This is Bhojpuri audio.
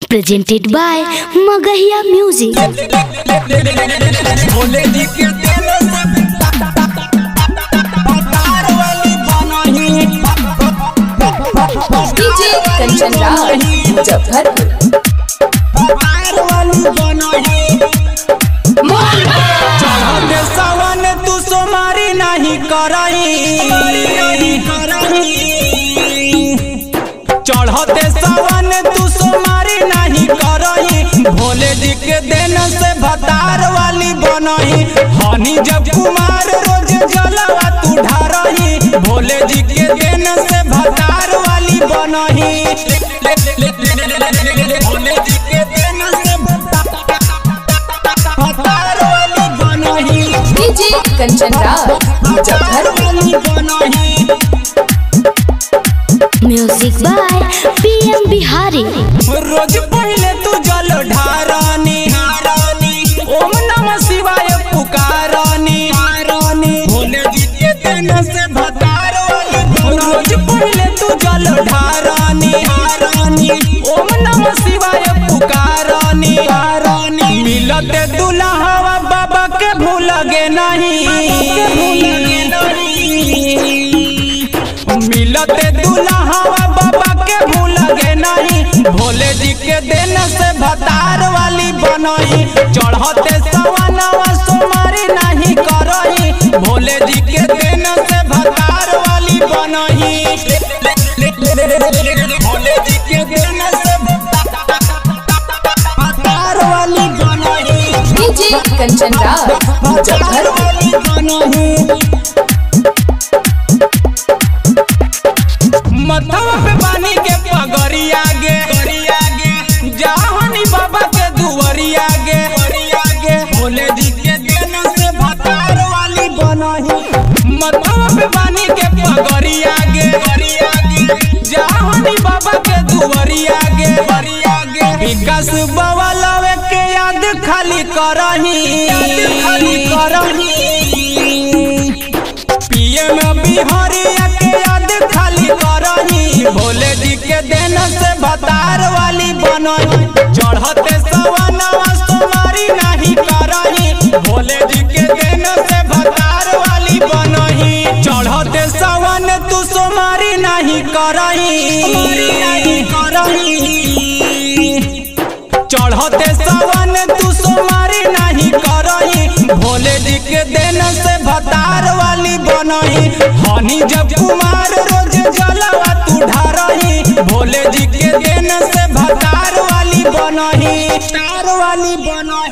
Presented by Magahiya Music. DJ Kanchan Raj Muzaffarpur. सवन तू सोमारी नहीं चढ़ते सवन तू सोमारी नहीं करही भोले जी के देन से भतार वाली बनही हनी जब कुमार रोज जलवा तू ढारही भोले जी के देन से भतार वाली बनही भोले जी के देन से भतार वाली बनही DJ Kanchan Raj Muzaffarpur. Music by PM Bihari. रोज पहले तू जल ढारानी ओम नमः शिवाय पुकारानी भोले जी के देन से भतार वाली रोज पहले तू जल ढारानी ओम नमः शिवाय पुकारानी मिलते दुल्हा बाबा के भूल गे नहीं मिलते दुल्हा बाबा के भूल गे नहीं भोले जी के देन से भतार वाली बनही चढ़ते सवनवा सोमारी नहीं करही भोले जी के देन से भतार वाली बनही भोले जी के देन से भतार वाली बनही DJ कंचन राज मुजफ्फरपुर। मथवा पे पानी के पगड़िया गे जाहनी बाबा के दुवरिया गे भोले जी के देन से भतार वाली बनही मथवा पे पानी के पगड़िया गे जाहनी बाबा के दुवरिया गे विकास बवालवे के याद खाली करही PM बिहारिया के याद खाली करही भोले जी के देन से भतार वाली बनही चढ़ते सवनवा सोमारी नहीं करही भोले जी के देन से भतार वाली बनही चढ़ते सवन तू सोमारी नहीं चढ़ते सवन तू सोमारी नहीं करही भोले जी के देन से भतार वाली बनही हनी जब कुमार रोज जलवा तू ढारही भोले जी के देन से भतार वाली बनही तार वाली बनही।